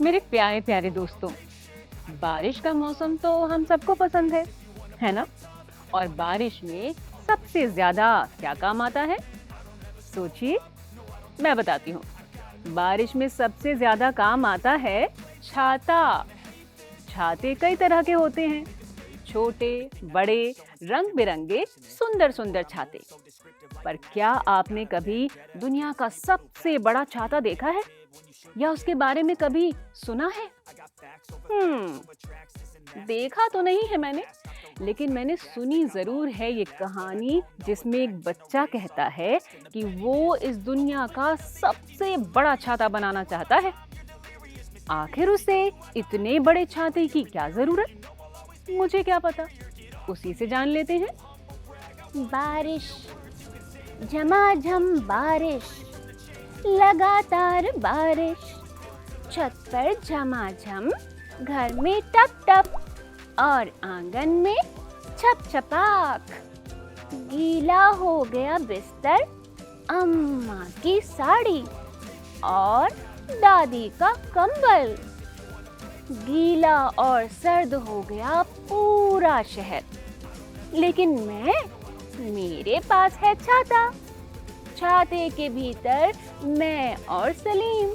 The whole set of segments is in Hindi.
मेरे प्यारे प्यारे दोस्तों, बारिश का मौसम तो हम सबको पसंद है ना? और बारिश में सबसे ज्यादा क्या काम आता है? सोचिए, मैं बताती हूँ। बारिश में सबसे ज्यादा काम आता है छाता। छाते कई तरह के होते हैं, छोटे, बड़े, रंग बिरंगे, सुंदर सुंदर छाते। पर क्या आपने कभी दुनिया का सबसे बड़ा छाता देखा है या उसके बारे में कभी सुना है? देखा तो नहीं है मैंने, लेकिन मैंने सुनी जरूर है ये कहानी, जिसमें एक बच्चा कहता है कि वो इस दुनिया का सबसे बड़ा छाता बनाना चाहता है। आखिर उसे इतने बड़े छाते की क्या जरूरत? मुझे क्या पता, उसी से जान लेते हैं। बारिश, झमाझम बारिश, लगातार बारिश, छत पर झमाझम, घर में टप टप और आंगन में छप छपाक। गीला हो गया बिस्तर, अम्मा की साड़ी और दादी का कंबल। गीला और सर्द हो गया पूरा शहर, लेकिन मेरे पास है छाता। छाते के भीतर मैं और सलीम,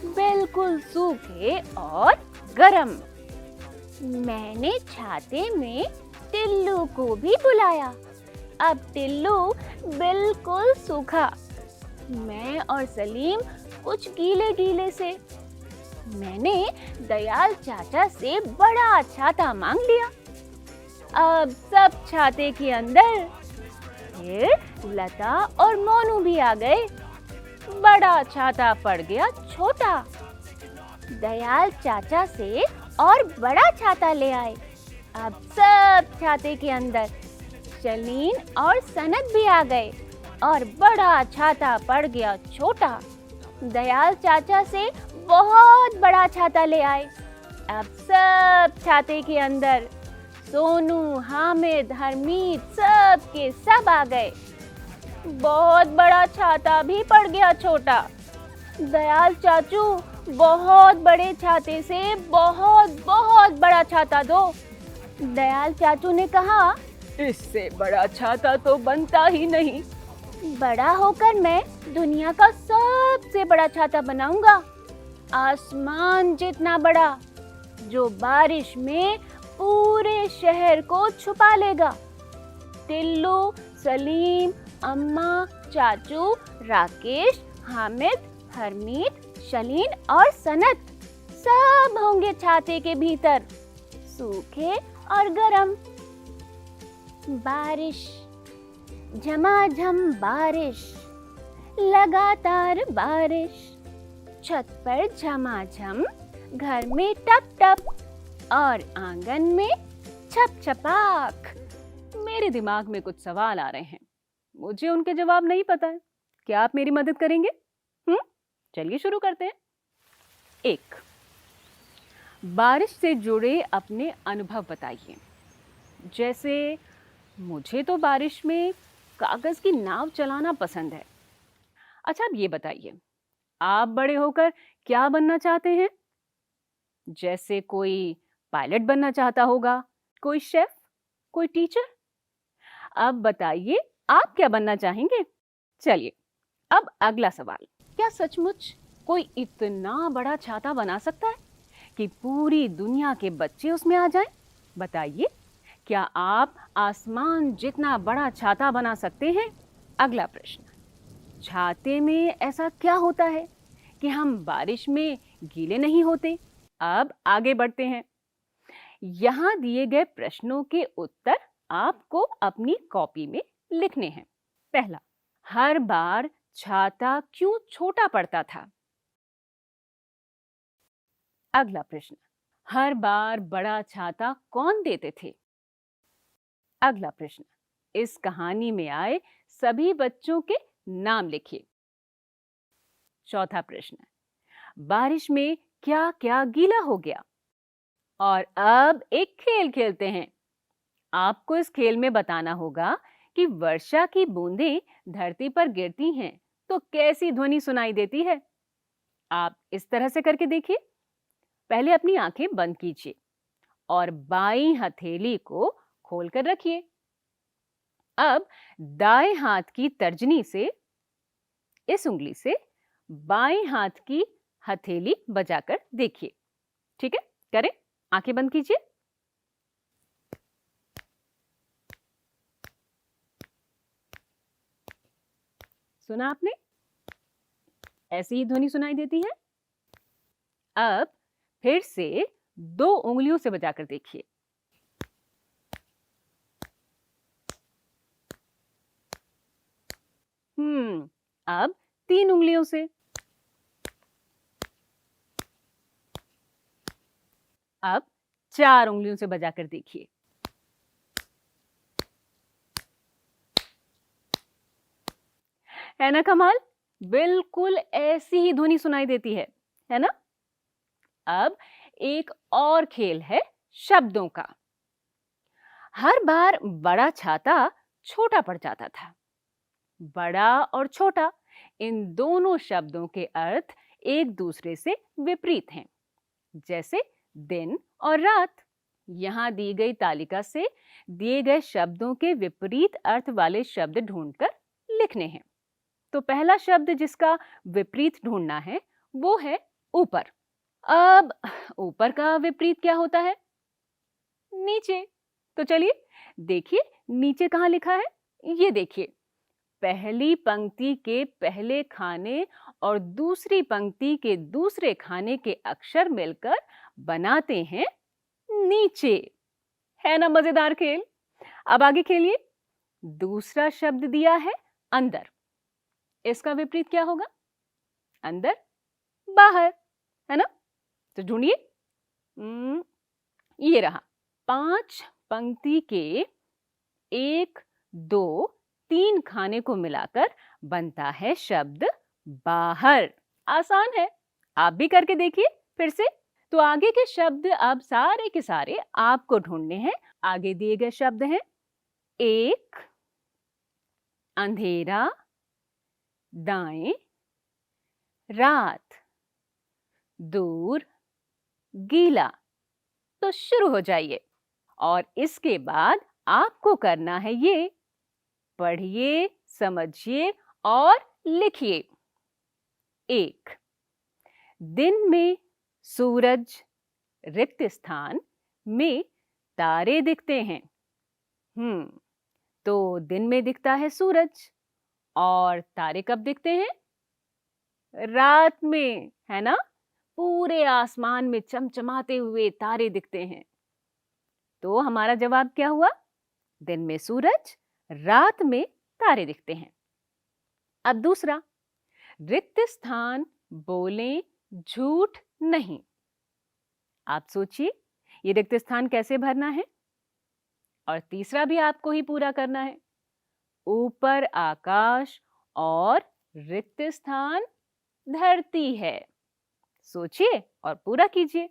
बिल्कुल सूखे और गरम। मैंने छाते में टिल्लू को भी बुलाया। अब टिल्लू बिल्कुल सूखा, मैं और सलीम कुछ गीले गीले से। मैंने दयाल चाचा से बड़ा छाता मांग लिया। अब सब छाते के अंदर। फिर लता और मोनू भी आ गए। बड़ा छाता पड़ गया छोटा। दयाल चाचा से और बड़ा छाता ले आए। अब सब छाते के अंदर। शलीन और सनत भी आ गए और बड़ा छाता पड़ गया छोटा। दयाल चाचा से बहुत बड़ा छाता ले आए। अब सब छाते के अंदर। सोनू, हामिद, हरमीत सब के सब आ गए। बहुत बड़ा छाता भी पड़ गया छोटा। दयाल चाचू, बहुत बड़े छाते से बहुत बहुत बड़ा छाता दो। दयाल चाचू ने कहा, इससे बड़ा छाता तो बनता ही नहीं। बड़ा होकर मैं दुनिया का सबसे बड़ा छाता बनाऊंगा, आसमान जितना बड़ा, जो बारिश में पूरे शहर को छुपा लेगा। टिल्लू, सलीम, अम्मा, चाचू, राकेश, हामिद, हरमीत, शलीन और सनत सब होंगे छाते के भीतर, सूखे और गरम। बारिश, झमाझम बारिश, लगातार बारिश, छत पर झमाझम, घर में टप टप और आंगन में छप छपाक। मेरे दिमाग में कुछ सवाल आ रहे हैं, मुझे उनके जवाब नहीं पता है। क्या आप मेरी मदद करेंगे? चलिए शुरू करते हैं। 1, बारिश से जुड़े अपने अनुभव बताइए। जैसे, मुझे तो बारिश में कागज की नाव चलाना पसंद है। अच्छा, अब ये बताइए, आप बड़े होकर क्या बनना चाहते हैं? जैसे कोई पायलट बनना चाहता होगा, कोई शेफ, कोई टीचर। अब बताइए, आप क्या बनना चाहेंगे? चलिए, अब अगला सवाल। क्या सचमुच कोई इतना बड़ा छाता बना सकता है कि पूरी दुनिया के बच्चे उसमें आ जाएं? बताइए, क्या आप आसमान जितना बड़ा छाता बना सकते हैं? अगला प्रश्न, छाते में ऐसा क्या होता है कि हम बारिश में गीले नहीं होते? अब आगे बढ़ते हैं। यहाँ दिए गए प्रश्नों के उत्तर आपको अपनी कॉपी में लिखने हैं। पहला, हर बार छाता क्यों छोटा पड़ता था? अगला प्रश्न, हर बार बड़ा छाता कौन देते थे? अगला प्रश्न, इस कहानी में आए सभी बच्चों के नाम लिखिए। चौथा प्रश्न, बारिश में क्या क्या गीला हो गया? और अब एक खेल खेलते हैं। आपको इस खेल में बताना होगा कि वर्षा की बूंदें धरती पर गिरती हैं तो कैसी ध्वनि सुनाई देती है। आप इस तरह से करके देखिए। पहले अपनी आंखें बंद कीजिए और बाईं हथेली को खोलकर रखिए। अब दाएं हाथ की तर्जनी से, इस उंगली से बाएं हाथ की हथेली बजाकर देखिए। ठीक है, करें। आंखें बंद कीजिए। सुना आपने? ऐसी ही ध्वनि सुनाई देती है। अब फिर से 2 उंगलियों से बजाकर देखिए। अब 3 उंगलियों से। अब 4 उंगलियों से बजाकर देखिए। है ना कमाल? बिल्कुल ऐसी ही ध्वनि सुनाई देती है ना? अब एक और खेल है शब्दों का। हर बार बड़ा छाता छोटा पड़ जाता था। बड़ा और छोटा, इन दोनों शब्दों के अर्थ एक दूसरे से विपरीत हैं, जैसे दिन और रात। यहां दी गई तालिका से दिए गए शब्दों के विपरीत अर्थ वाले शब्द ढूंढकर लिखने हैं। तो पहला शब्द जिसका विपरीत ढूंढना है वो है ऊपर। अब ऊपर का विपरीत क्या होता है? नीचे। तो चलिए देखिए नीचे कहां लिखा है। ये देखिए, पहली पंक्ति के पहले खाने और दूसरी पंक्ति के दूसरे खाने के अक्षर मिलकर बनाते हैं नीचे। है ना मजेदार खेल? अब आगे खेलिए। दूसरा शब्द दिया है अंदर। इसका विपरीत क्या होगा? अंदर, बाहर, है ना? तो ढूंढिए। ये रहा। 5 पंक्ति के 1, 2, 3 खाने को मिलाकर बनता है शब्द बाहर। आसान है, आप भी करके देखिए फिर से। तो आगे के शब्द अब सारे के सारे आपको ढूंढने हैं। आगे दिए गए शब्द हैं एक, अंधेरा, दाएं, रात, दूर, गीला। तो शुरू हो जाइए और इसके बाद आपको करना है ये, पढ़िए, समझिए और लिखिए। 1, दिन में सूरज, रिक्त स्थान में तारे दिखते हैं। तो दिन में दिखता है सूरज और तारे कब दिखते हैं? रात में, है ना? पूरे आसमान में चमचमाते हुए तारे दिखते हैं। तो हमारा जवाब क्या हुआ? दिन में सूरज, रात में तारे दिखते हैं। अब दूसरा, रिक्त स्थान बोलें, झूठ नहीं। आप सोचिए ये रिक्त स्थान कैसे भरना है? और तीसरा भी आपको ही पूरा करना है। ऊपर आकाश और रिक्त स्थान धरती है। सोचिए और पूरा कीजिए।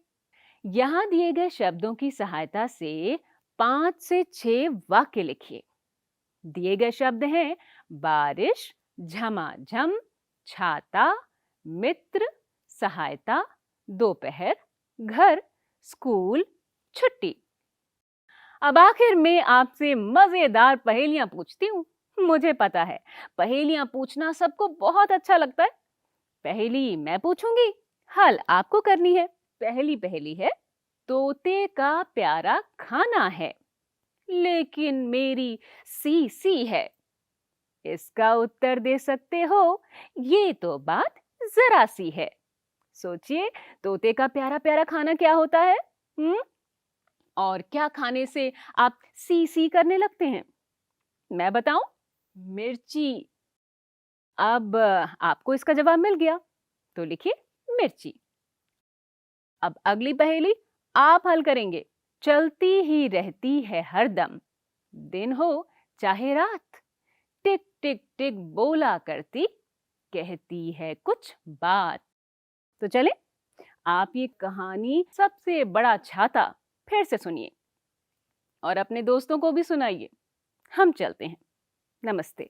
यहां दिए गए शब्दों की सहायता से 5 से 6 वाक्य लिखिए। दिए गए शब्द हैं बारिश, झमाझम, छाता, मित्र, सहायता, दोपहर, घर, स्कूल, छुट्टी। अब आखिर में आपसे मजेदार पहेलियां पूछती हूँ। मुझे पता है पहेलियां पूछना सबको बहुत अच्छा लगता है। पहेली मैं पूछूंगी, हल आपको करनी है। पहली पहेली है, तोते का प्यारा खाना है लेकिन मेरी सी सी है। इसका उत्तर दे सकते हो? ये तो बात जरा सी है। सोचिए तोते का प्यारा प्यारा खाना क्या होता है? और क्या खाने से आप सी सी करने लगते हैं? मैं बताऊं? मिर्ची। अब आपको इसका जवाब मिल गया, तो लिखिए मिर्ची। अब अगली पहेली आप हल करेंगे। चलती ही रहती है हरदम, दिन हो चाहे रात, टिक टिक टिक बोला करती, कहती है कुछ बात। तो चले आप ये कहानी सबसे बड़ा छाता फिर से सुनिए और अपने दोस्तों को भी सुनाइए। हम चलते हैं। नमस्ते।